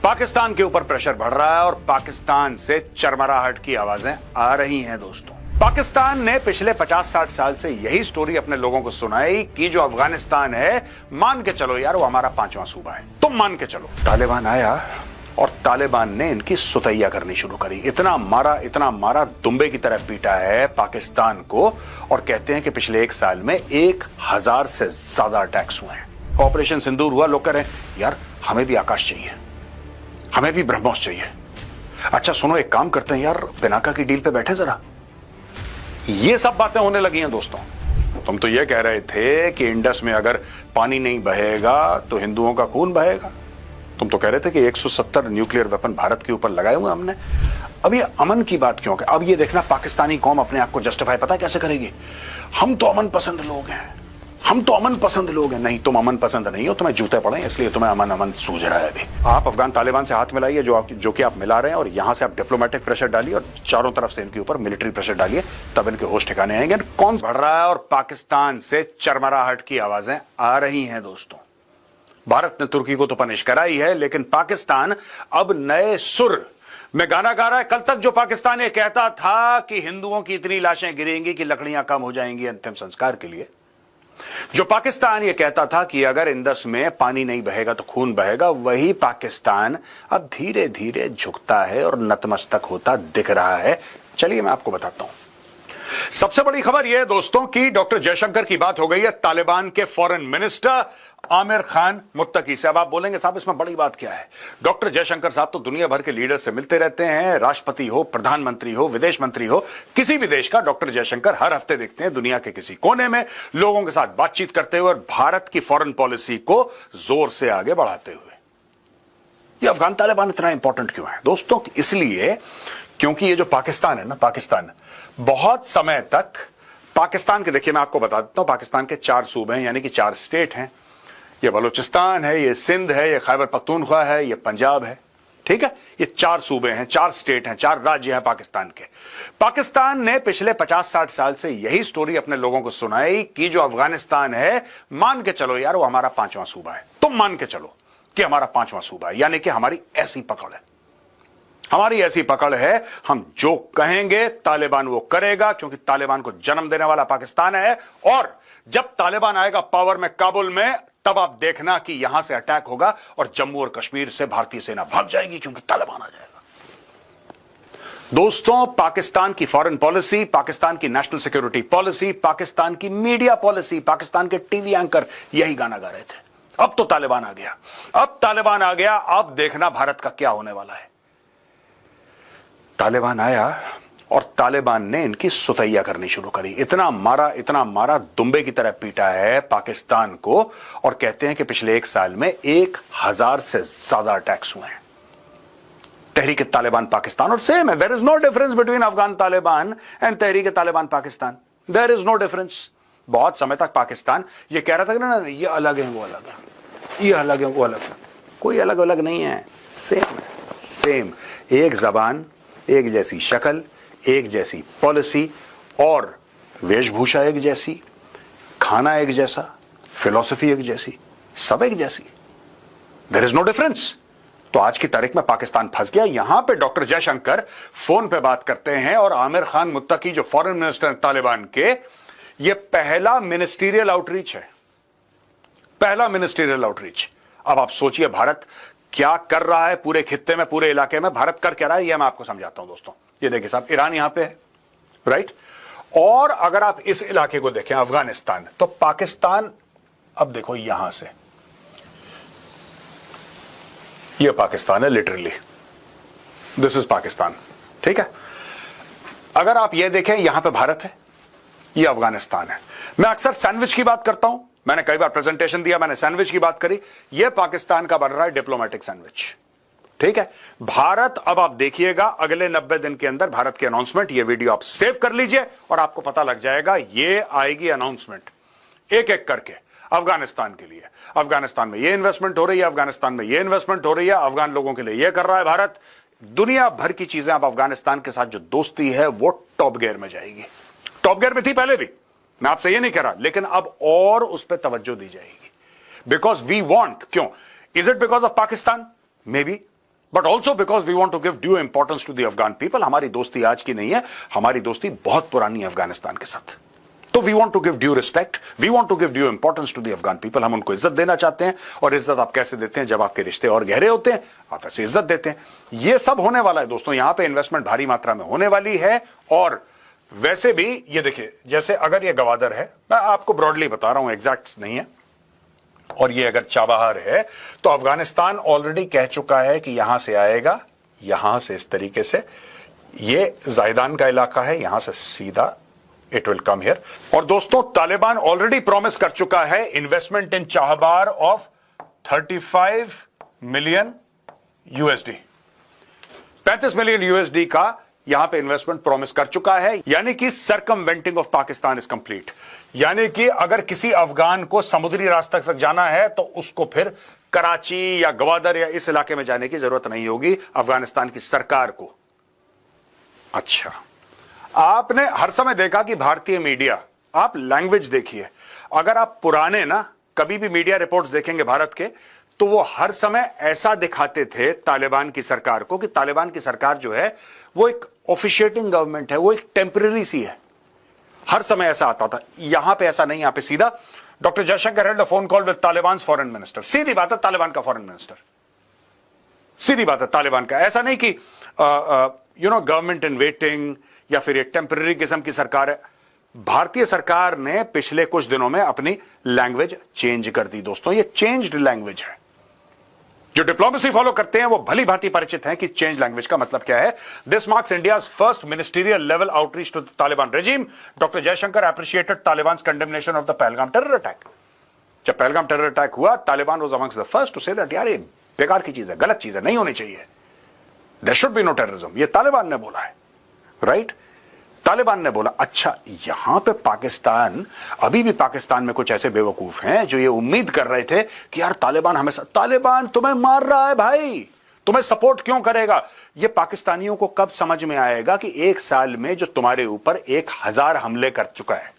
पाकिस्तान के ऊपर प्रेशर बढ़ रहा है और पाकिस्तान से चरमराहट की आवाजें आ रही हैं दोस्तों। पाकिस्तान ने पिछले 50-60 साल से यही स्टोरी अपने लोगों को सुनाई कि जो अफगानिस्तान है, मान के चलो यार वो हमारा 5वां सूबा है, तुम मान के चलो। तालिबान आया और तालिबान ने इनकी सुतैया करनी शुरू करी। इतना मारा दुम्बे की तरह पीटा है पाकिस्तान को, और कहते हैं कि पिछले 1 साल में 1000 से ज्यादा अटैक्स हुए हैं। ऑपरेशन सिंदूर हुआ, लोग कह रहे हैं यार हमें भी आकाश चाहिए, हमें भी ब्रह्मोस चाहिए। अच्छा सुनो, एक काम करते हैं यार, पिनाका की डील पे बैठे जरा। ये सब बातें होने लगी हैं दोस्तों। तुम तो ये कह रहे थे कि इंडस में अगर पानी नहीं बहेगा तो हिंदुओं का खून बहेगा। तुम तो कह रहे थे कि 170 न्यूक्लियर वेपन भारत के ऊपर लगाए हुए हमने। अब ये अमन की बात क्यों? अब ये देखना पाकिस्तानी कौम अपने आप को जस्टिफाई पता कैसे करेगी? हम तो अमन पसंद लोग हैं, हम तो अमन पसंद लोग हैं। नहीं, तुम अमन पसंद नहीं हो, तुम्हें जूते पड़े, इसलिए तुम्हें अमन सूझ रहा है। अभी आप अफगान तालिबान से हाथ मिलाइए, जो कि आप मिला रहे हैं, और यहां से आप डिप्लोमेटिक प्रेशर डालिए और चारों तरफ से इनके ऊपर मिलिट्री प्रेशर डालिए, तब इनके होश ठिकाने आएंगे। कौन बढ़ रहा है और पाकिस्तान से चरमराहट की आवाजें आ रही हैं दोस्तों। भारत ने तुर्की को तो पनिश करा ही है, लेकिन पाकिस्तान अब नए सुर में गाना गा रहा है। कल तक जो पाकिस्तान ये कहता था कि हिंदुओं की इतनी लाशें गिरेंगी कि लकड़ियां कम हो जाएंगी अंतिम संस्कार के लिए, जो पाकिस्तान ये कहता था कि अगर इंडस में पानी नहीं बहेगा तो खून बहेगा, वही पाकिस्तान अब धीरे धीरे झुकता है और नतमस्तक होता दिख रहा है। चलिए मैं आपको बताता हूं। सबसे बड़ी खबर यह है दोस्तों कि डॉक्टर जयशंकर की बात हो गई है तालिबान के फॉरेन मिनिस्टर आमिर खान मुत्तकी से। अब आप बोलेंगे साहब इसमें बड़ी बात क्या है? डॉक्टर जयशंकर साहब तो दुनिया भर के लीडर से मिलते रहते हैं, राष्ट्रपति हो, प्रधानमंत्री हो, विदेश मंत्री हो, किसी भी देश का डॉक्टर जयशंकर हर हफ्ते दिखते हैं दुनिया के किसी कोने में लोगों के साथ बातचीत करते हुए और भारत की फॉरेन पॉलिसी को जोर से आगे बढ़ाते हुए। ये अफगान तालिबान इतना इंपॉर्टेंट क्यों है दोस्तों? इसलिए क्योंकि ये जो पाकिस्तान है ना, पाकिस्तान बहुत समय तक पाकिस्तान के, देखिए मैं आपको बता देता हूं, पाकिस्तान के 4 सूबे हैं, यानी कि 4 स्टेट हैं। ये बलूचिस्तान है, ये सिंध है, ये खैबर पख्तूनख्वा है, ये पंजाब है। ठीक है, ये 4 सूबे हैं, 4 स्टेट हैं, 4 राज्य हैं पाकिस्तान के। पाकिस्तान ने पिछले 50-60 साल से यही स्टोरी अपने लोगों को सुनाई कि जो अफगानिस्तान है, मान के चलो यार वो हमारा 5वां सूबा है, तुम मान के चलो कि हमारा 5वां सूबा है। यानी कि हमारी ऐसी पकड़ है, हमारी ऐसी पकड़ है, हम जो कहेंगे तालिबान वो करेगा, क्योंकि तालिबान को जन्म देने वाला पाकिस्तान है। और जब तालिबान आएगा पावर में काबुल में, तब आप देखना कि यहां से अटैक होगा और जम्मू और कश्मीर से भारतीय सेना भाग जाएगी, क्योंकि तालिबान आ जाएगा। दोस्तों, पाकिस्तान की फॉरेन पॉलिसी, पाकिस्तान की नेशनल सिक्योरिटी पॉलिसी, पाकिस्तान की मीडिया पॉलिसी, पाकिस्तान के टीवी एंकर यही गाना गा रहे थे। अब तो तालिबान आ गया, अब तालिबान आ गया, अब देखना भारत का क्या होने वाला है। तालिबान आया और तालिबान ने इनकी सुतैया करनी शुरू करी। इतना मारा दुम्बे की तरह पीटा है पाकिस्तान को, और कहते हैं कि पिछले 1 साल में 1000 से ज्यादा अटैक्स हुए हैं। तहरीक तालिबान पाकिस्तान, और सेम है, there is no difference between Afghan Taliban and Tehreek Taliban Pakistan, there is no difference. बहुत समय तक पाकिस्तान ये कह रहा था कि ना ये अलग है, वो अलग है, ये अलग है, वो अलग है। कोई अलग अलग नहीं है, सेम है, सेम। एक जबान, एक जैसी शक्ल, एक जैसी पॉलिसी, और वेशभूषा एक जैसी, खाना एक जैसा, फिलॉसफी एक जैसी, सब एक जैसी। There is no difference. तो आज की तारीख में पाकिस्तान फंस गया। यहां पे डॉक्टर जयशंकर फोन पे बात करते हैं और आमिर खान मुत्तकी जो फॉरेन मिनिस्टर तालिबान के, ये पहला मिनिस्टीरियल आउटरीच है, पहला मिनिस्टीरियल आउटरीच। अब आप सोचिए भारत क्या कर रहा है पूरे खित्ते में, पूरे इलाके में। भारत कर क्या रहा है, यह मैं आपको समझाता हूं दोस्तों। ये देखिए साहब, ईरान यहां पे है, राइट? और अगर आप इस इलाके को देखें, अफगानिस्तान, तो पाकिस्तान, अब देखो यहां से, यह पाकिस्तान है, लिटरली दिस इज पाकिस्तान। ठीक है, अगर आप यह देखें, यहां पे भारत है, यह अफगानिस्तान है। मैं अक्सर सैंडविच की बात करता हूं, मैंने कई बार प्रेजेंटेशन दिया, मैंने सैंडविच की बात करी। यह पाकिस्तान का बन रहा है डिप्लोमेटिक सैंडविच। ठीक है, भारत, अब आप देखिएगा अगले 90 दिन के अंदर भारत की अनाउंसमेंट, ये वीडियो आप सेव कर लीजिए और आपको पता लग जाएगा, ये आएगी अनाउंसमेंट एक एक करके अफगानिस्तान के लिए। अफगानिस्तान में ये इन्वेस्टमेंट हो रही है, अफगानिस्तान में ये इन्वेस्टमेंट हो रही है, अफगान लोगों के लिए ये कर रहा है भारत। दुनिया भर की चीजें, अब अफगानिस्तान के साथ जो दोस्ती है वो टॉप गियर में जाएगी। टॉप गियर में थी पहले भी, मैं आपसे ये नहीं कह रहा, लेकिन अब और उस पर तवज्जो दी जाएगी। बिकॉज वी वॉन्ट, क्यों? Is it because of Pakistan? Maybe, but also because we want to give due importance to the Afghan people. हमारी दोस्ती आज की नहीं है, हमारी दोस्ती बहुत पुरानी है अफगानिस्तान के साथ। तो we want to give due respect, we want to give due importance to the Afghan people. हम उनको इज्जत देना चाहते हैं, और इज्जत आप कैसे देते हैं? जब आपके रिश्ते और गहरे होते हैं, आप ऐसे इज्जत देते हैं। ये सब होने वाला है दोस्तों, यहां पे इन्वेस्टमेंट भारी मात्रा में होने वाली है। और वैसे भी ये देखिए, जैसे अगर ये गवादर है, मैं आपको ब्रॉडली बता रहा हूं, एग्जैक्ट नहीं है, और ये अगर चाबहार है, तो अफगानिस्तान ऑलरेडी कह चुका है कि यहां से आएगा, यहां से इस तरीके से, ये जायदान का इलाका है, यहां से सीधा इट विल कम हियर। और दोस्तों, तालिबान ऑलरेडी प्रॉमिस कर चुका है investment in Chabahar of 35 million USD, 35 million USD का यहां पे इन्वेस्टमेंट प्रॉमिस कर चुका है। यानी कि सरकमवेंटिंग ऑफ पाकिस्तान इज कंप्लीट। यानी कि अगर किसी अफगान को समुद्री रास्ते तक जाना है तो उसको फिर कराची या गवादर या इस इलाके में जाने की जरूरत नहीं होगी अफगानिस्तान की सरकार को। अच्छा, आपने हर समय देखा कि भारतीय मीडिया, आप लैंग्वेज देखिए, अगर आप पुराने ना कभी भी मीडिया रिपोर्ट्स देखेंगे भारत के, तो वो हर समय ऐसा दिखाते थे तालिबान की सरकार को कि तालिबान की सरकार जो है वो एक ऑफिशिएटिंग गवर्नमेंट है, वो एक टेम्पररी सी है। हर समय ऐसा आता था। यहां पे ऐसा नहीं, यहां पे सीधा doctor Jaishankar held a phone call with Taliban foreign minister. सीधी बात है, तालिबान का फॉरेन मिनिस्टर, सीधी बात है तालिबान का। ऐसा नहीं कि गवर्नमेंट इन वेटिंग या फिर एक टेम्पररी किस्म की सरकार है। भारतीय सरकार ने पिछले कुछ दिनों में अपनी लैंग्वेज चेंज कर दी दोस्तों, ये चेंज्ड लैंग्वेज है। जो डिप्लोमेसी फॉलो करते हैं वो भली भांति परिचित हैं कि चेंज लैंग्वेज का मतलब क्या है। This marks India's first ministerial level outreach to the Taliban regime. Doctor Jaishankar appreciated Taliban condemnation of the Pahalgam terror attack. जब पहलगाम टेरर अटैक हुआ, Taliban was amongst the first to say that यार ये बेकार की चीज है, गलत चीज है, नहीं होनी चाहिए, there should be no terrorism. ये तालिबान ने बोला है, राइट? तालिबान ने बोला। अच्छा, यहां पे पाकिस्तान, अभी भी पाकिस्तान में कुछ ऐसे बेवकूफ हैं जो ये उम्मीद कर रहे थे कि यार तालिबान हमेशा, तालिबान तुम्हें मार रहा है भाई, तुम्हें सपोर्ट क्यों करेगा? ये पाकिस्तानियों को कब समझ में आएगा कि एक साल में जो तुम्हारे ऊपर 1000 हमले कर चुका है,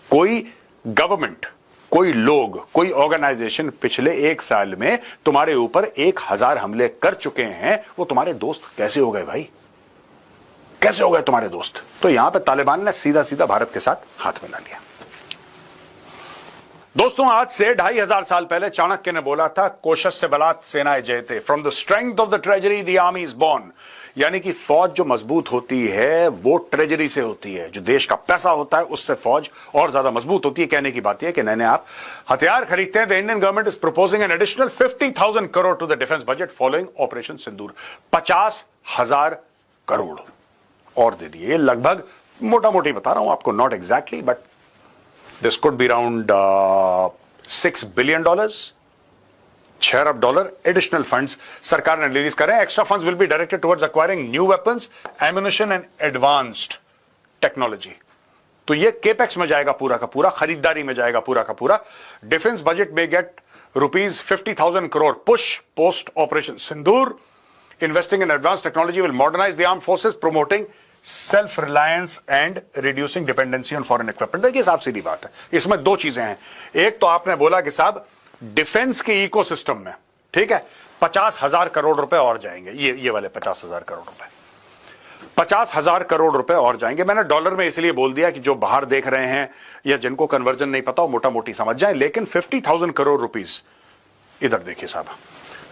कोई गवर्नमेंट, कोई लोग, कोई ऑर्गेनाइजेशन पिछले एक साल में तुम्हारे ऊपर 1000 हमले कर चुके हैं, वो तुम्हारे दोस्त कैसे हो गए भाई? कैसे हो गए तुम्हारे दोस्त? तो यहां पे तालिबान ने सीधा सीधा भारत के साथ हाथ मिला लिया। दोस्तों, आज से 2500 साल पहले चाणक्य ने बोला था, कोशस्य बलात् सेनाए जयते, from the strength of the treasury the army is born. यानी कि फौज जो मजबूत होती है वो ट्रेजरी से होती है, जो देश का पैसा होता है उससे फौज और ज्यादा मजबूत होती है। कहने की बात यह कि नए आप हथियार खरीदते हैं। The Indian government is proposing an additional 50,000 crore to the defence budget following operation Sindoor. 50,000 crore और दे दिए। लगभग, मोटा मोटी बता रहा हूं आपको, not exactly, but this could be around $6 billion, $6 Arab additional funds सरकार ने रिलीज करें। Extra funds will be directed towards acquiring new weapons, ammunition and advanced technology. तो ये केपेक्स में जाएगा पूरा का पूरा, खरीदारी में जाएगा पूरा का पूरा। डिफेंस बजट में get ₹50,000 crore push post operation Sindoor. Investing in advanced technology will modernize the armed forces, promoting self-reliance and reducing dependency on foreign equipment। देखिए साहब, सीधी बात है, इसमें दो चीजें हैं। एक तो आपने बोला कि साहब डिफेंस के इकोसिस्टम में, ठीक है, 50,000 करोड़ रुपए और जाएंगे। ये वाले 50,000 करोड़ रुपए, 50,000 करोड़ रुपए और जाएंगे। मैंने डॉलर में इसलिए बोल दिया कि जो बाहर देख रहे हैं या जिनको कन्वर्जन नहीं पता, वो मोटा मोटी समझ जाए। लेकिन 50,000 करोड़ रुपीस, इधर देखिए साहब,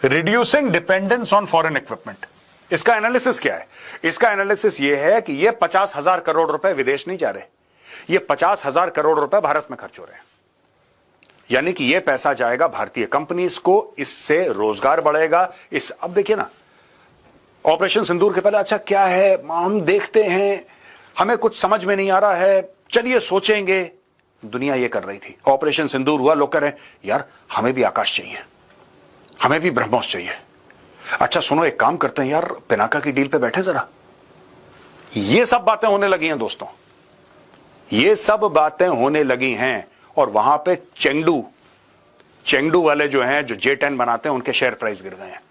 reducing dependence on foreign equipment. इसका एनालिसिस क्या है? इसका एनालिसिस यह है कि ये 50,000 करोड़ रुपए विदेश नहीं जा रहे, ये 50,000 करोड़ रुपए भारत में खर्च हो रहे हैं। यानी कि ये पैसा जाएगा भारतीय कंपनीज को, इससे रोजगार बढ़ेगा। अब देखिए ना, ऑपरेशन सिंदूर के पहले, अच्छा क्या है, हम देखते हैं, हमें कुछ समझ में नहीं आ रहा है, चलिए सोचेंगे। दुनिया ये कर रही थी। ऑपरेशन सिंदूर हुआ, लोग कह रहे हैं यार हमें भी आकाश चाहिए, हमें भी ब्रह्मोस चाहिए। अच्छा सुनो, एक काम करते हैं यार, पिनाका की डील पे बैठे जरा। ये सब बातें होने लगी हैं दोस्तों, ये सब बातें होने लगी हैं। और वहां पे चेंगडू वाले जो हैं, जो J10 बनाते हैं, उनके शेयर प्राइस गिर गए हैं,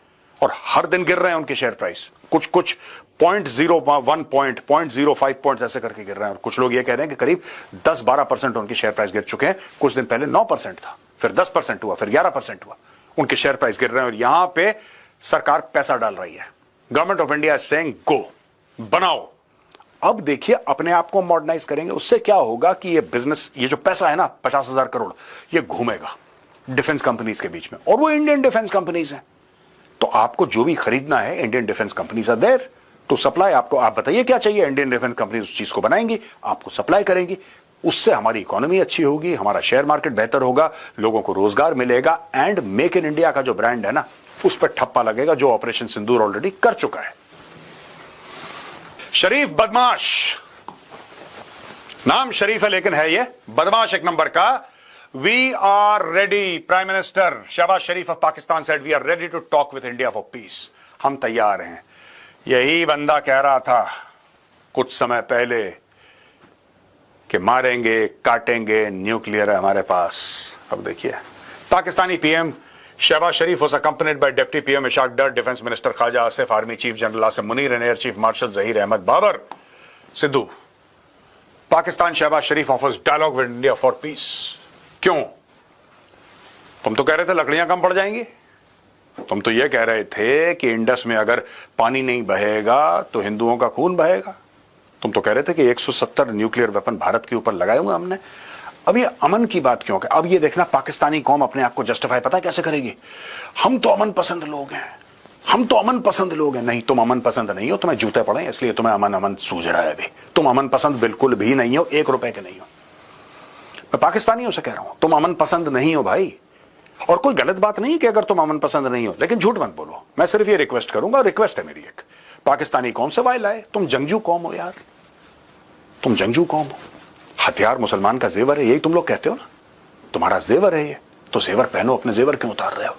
और हर दिन गिर रहे हैं उनके शेयर प्राइस। कुछ 0.01 पॉइंट, 0.05 पॉइंट ऐसे करके गिर रहे हैं। और कुछ लोग ये कह रहे हैं कि करीब 10-12% उनके शेयर प्राइस गिर चुके हैं। कुछ दिन पहले 9% था, फिर 10% हुआ, फिर 11% हुआ, उनके शेयर प्राइस गिर रहे हैं। और यहां पे सरकार पैसा डाल रही है। गवर्नमेंट ऑफ इंडिया सेइंग गो, बनाओ। अब देखिए अपने आप को मॉडर्नाइज करेंगे, उससे क्या होगा कि ये बिजनेस, ये जो पैसा है ना 50,000 करोड़, ये घूमेगा डिफेंस कंपनीज के बीच में, और वो इंडियन डिफेंस कंपनीज हैं। तो आपको जो भी खरीदना है, Indian defence companies are there to supply. आपको आप बताइए क्या चाहिए, इंडियन डिफेंस कंपनीज उस चीज को बनाएंगी, आपको सप्लाई करेंगी। उससे हमारी इकोनॉमी अच्छी होगी, हमारा शेयर मार्केट बेहतर होगा, लोगों को रोजगार मिलेगा, एंड मेक इन इंडिया का जो ब्रांड है ना, उस पर ठप्पा लगेगा, जो ऑपरेशन सिंदूर ऑलरेडी कर चुका है। शरीफ बदमाश, नाम शरीफ है लेकिन है ये बदमाश एक नंबर का। We are ready, prime minister Shehbaz Sharif of Pakistan said we are ready to talk with India for peace. हम तैयार हैं। यही बंदा कह रहा था कुछ समय पहले कि मारेंगे काटेंगे, न्यूक्लियर है हमारे पास। अब देखिए, Pakistani PM Shehbaz Sharif was accompanied by Deputy PM Ishaq Dar, Defense Minister Khaja Asif, Army Chief General Asif Munir and Air Chief Marshal Zahir Ahmad Babar. Sidhu, Pakistan Shehbaz Sharif offers dialogue with India for peace. क्यों? तुम तो कह रहे थे लकड़ियां कम पड़ जाएंगी। तुम तो ये कह रहे थे कि इंडस में अगर पानी नहीं बहेगा तो हिंदुओं का खून बहेगा। तुम तो कह रहे थे कि 170 न्यूक्लियर वेपन भारत के ऊपर लगाए हुए हमने। अब ये अमन की बात क्यों? अब ये देखना पाकिस्तानी कौम अपने आप को जस्टिफाई पता है कैसे करेगी? हम तो अमन पसंद लोग हैं, हम तो अमन पसंद लोग हैं। नहीं, तुम अमन पसंद नहीं हो, तुम्हें जूते पड़े इसलिए तुम्हें अमन अमन सूझ रहा है अभी। तुम अमन पसंद बिल्कुल भी नहीं हो, 1 रुपए के नहीं हो। मैं पाकिस्तानियों से कह रहा हूं, तुम अमन पसंद नहीं हो भाई। और कोई गलत बात नहीं कि अगर तुम अमन पसंद नहीं हो, लेकिन झूठ मत बोलो। मैं सिर्फ ये रिक्वेस्ट करूंगा, रिक्वेस्ट है मेरी एक, पाकिस्तानी कौम से वाई लाए। तुम जंगजू कौम हो यार, तुम जंगजू कौम हो। हथियार मुसलमान का जेवर है, यही तुम लोग कहते हो ना, तुम्हारा जेवर है ये, तो जेवर पहनो, अपने जेवर क्यों उतार रहे हो?